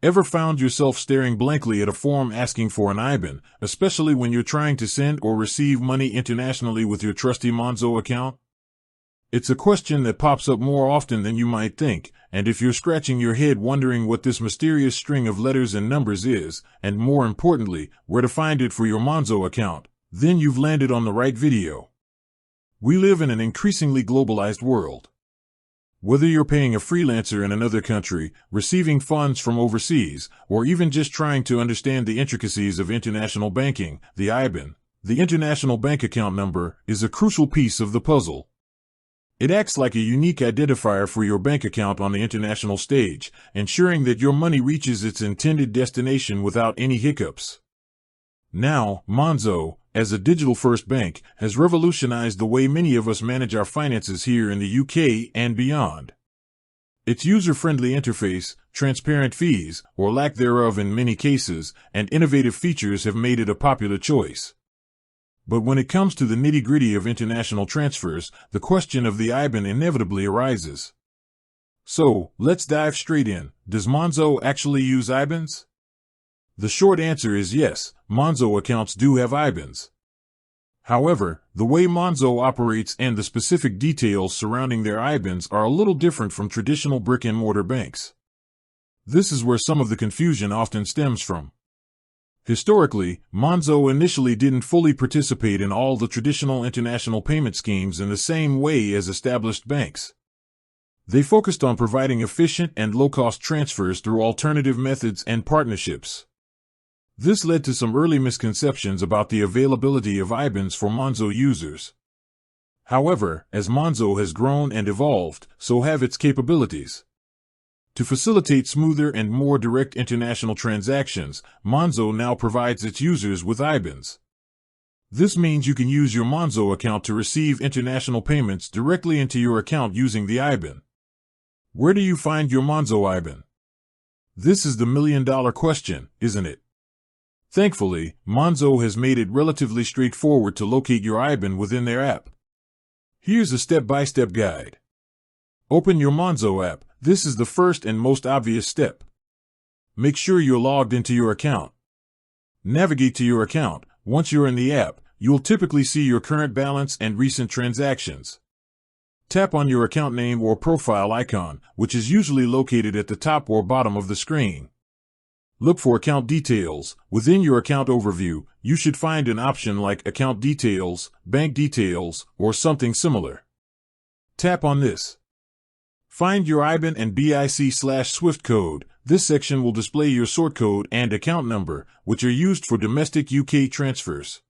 Ever found yourself staring blankly at a form asking for an IBAN, especially when you're trying to send or receive money internationally with your trusty Monzo account? It's a question that pops up more often than you might think, and if you're scratching your head wondering what this mysterious string of letters and numbers is, and more importantly, where to find it for your Monzo account, then you've landed on the right video. We live in an increasingly globalized world. Whether you're paying a freelancer in another country, receiving funds from overseas, or even just trying to understand the intricacies of international banking, the IBAN, the International Bank Account Number, is a crucial piece of the puzzle. It acts like a unique identifier for your bank account on the international stage, ensuring that your money reaches its intended destination without any hiccups. Now, Monzo, as a digital-first bank, has revolutionized the way many of us manage our finances here in the UK and beyond. Its user-friendly interface, transparent fees, or lack thereof in many cases, and innovative features have made it a popular choice. But when it comes to the nitty-gritty of international transfers, the question of the IBAN inevitably arises. So, let's dive straight in. Does Monzo actually use IBANs? The short answer is yes, Monzo accounts do have IBANs. However, the way Monzo operates and the specific details surrounding their IBANs are a little different from traditional brick-and-mortar banks. This is where some of the confusion often stems from. Historically, Monzo initially didn't fully participate in all the traditional international payment schemes in the same way as established banks. They focused on providing efficient and low-cost transfers through alternative methods and partnerships. This led to some early misconceptions about the availability of IBANs for Monzo users. However, as Monzo has grown and evolved, so have its capabilities. To facilitate smoother and more direct international transactions, Monzo now provides its users with IBANs. This means you can use your Monzo account to receive international payments directly into your account using the IBAN. Where do you find your Monzo IBAN? This is the million-dollar question, isn't it? Thankfully, Monzo has made it relatively straightforward to locate your IBAN within their app. Here's a step-by-step guide. Open your Monzo app. This is the first and most obvious step. Make sure you're logged into your account. Navigate to your account. Once you're in the app, you'll typically see your current balance and recent transactions. Tap on your account name or profile icon, which is usually located at the top or bottom of the screen. Look for Account Details. Within your account overview, you should find an option like Account Details, Bank Details, or something similar. Tap on this. Find your IBAN and BIC/SWIFT code. This section will display your sort code and account number, which are used for domestic UK transfers.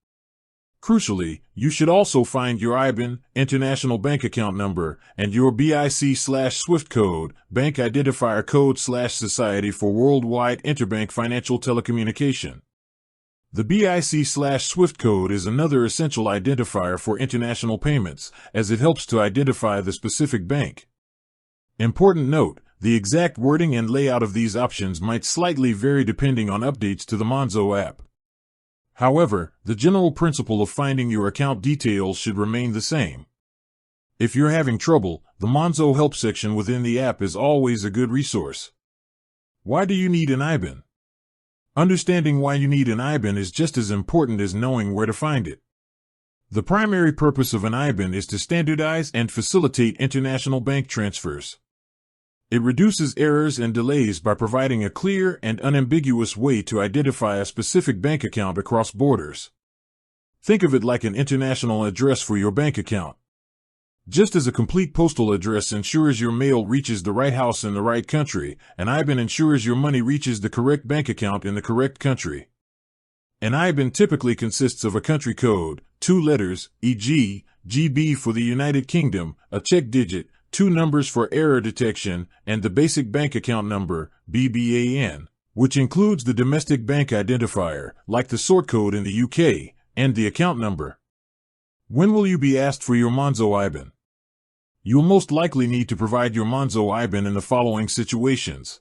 Crucially, you should also find your IBAN, International Bank Account Number, and your BIC/SWIFT code, Bank Identifier Code/Society for Worldwide Interbank Financial Telecommunication. The BIC/SWIFT code is another essential identifier for international payments, as it helps to identify the specific bank. Important note, the exact wording and layout of these options might slightly vary depending on updates to the Monzo app. However, the general principle of finding your account details should remain the same. If you're having trouble, the Monzo help section within the app is always a good resource. Why do you need an IBAN? Understanding why you need an IBAN is just as important as knowing where to find it. The primary purpose of an IBAN is to standardize and facilitate international bank transfers. It reduces errors and delays by providing a clear and unambiguous way to identify a specific bank account across borders. Think of it like an international address for your bank account. Just as a complete postal address ensures your mail reaches the right house in the right country, an IBAN ensures your money reaches the correct bank account in the correct country. An IBAN typically consists of a country code, 2 letters, e.g., GB for the United Kingdom, a check digit, 2 numbers for error detection, and the basic bank account number, BBAN, which includes the domestic bank identifier, like the sort code in the UK, and the account number. When will you be asked for your Monzo IBAN? You'll most likely need to provide your Monzo IBAN in the following situations.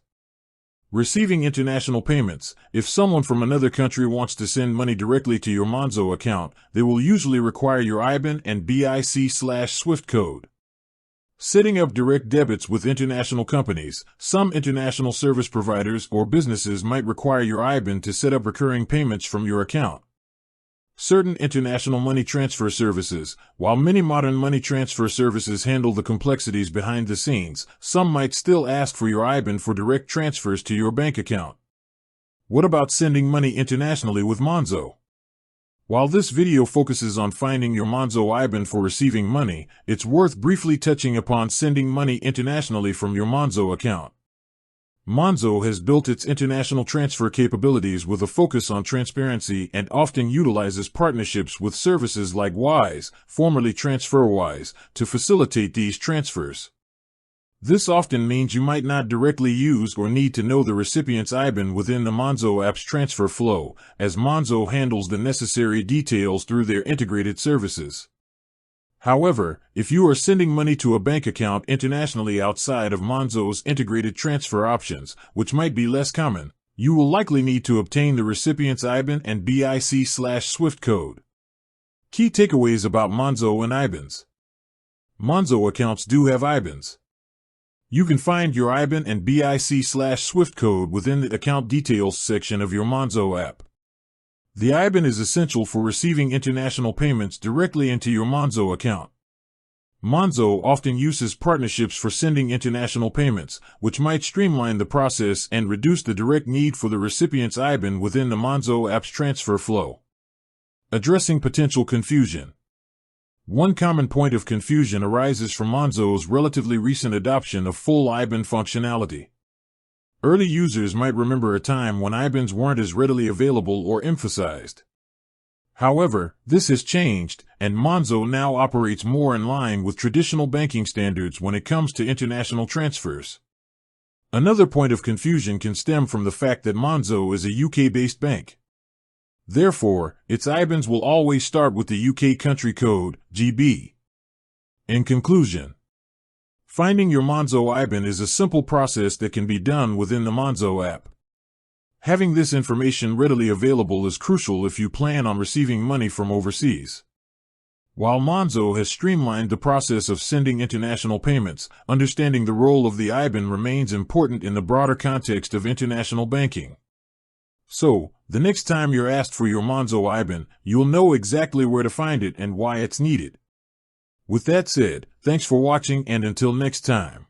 Receiving international payments. If someone from another country wants to send money directly to your Monzo account, they will usually require your IBAN and BIC/SWIFT code. Setting up direct debits with international companies. Some international service providers or businesses might require your IBAN to set up recurring payments from your account. Certain international money transfer services. While many modern money transfer services handle the complexities behind the scenes, some might still ask for your IBAN for direct transfers to your bank account. What about sending money internationally with Monzo? While this video focuses on finding your Monzo IBAN for receiving money, it's worth briefly touching upon sending money internationally from your Monzo account. Monzo has built its international transfer capabilities with a focus on transparency and often utilizes partnerships with services like Wise, formerly TransferWise, to facilitate these transfers. This often means you might not directly use or need to know the recipient's IBAN within the Monzo app's transfer flow, as Monzo handles the necessary details through their integrated services. However, if you are sending money to a bank account internationally outside of Monzo's integrated transfer options, which might be less common, you will likely need to obtain the recipient's IBAN and BIC/SWIFT code. Key takeaways about Monzo and IBANs. Monzo accounts do have IBANs. You can find your IBAN and BIC/SWIFT code within the Account Details section of your Monzo app. The IBAN is essential for receiving international payments directly into your Monzo account. Monzo often uses partnerships for sending international payments, which might streamline the process and reduce the direct need for the recipient's IBAN within the Monzo app's transfer flow. Addressing potential confusion. One common point of confusion arises from Monzo's relatively recent adoption of full IBAN functionality. Early users might remember a time when IBANs weren't as readily available or emphasized. However, this has changed, and Monzo now operates more in line with traditional banking standards when it comes to international transfers. Another point of confusion can stem from the fact that Monzo is a UK-based bank. Therefore, its IBANs will always start with the UK country code, GB. In conclusion, finding your Monzo IBAN is a simple process that can be done within the Monzo app. Having this information readily available is crucial if you plan on receiving money from overseas. While Monzo has streamlined the process of sending international payments, understanding the role of the IBAN remains important in the broader context of international banking. So, the next time you're asked for your Monzo IBAN, you'll know exactly where to find it and why it's needed. With that said, thanks for watching, and until next time.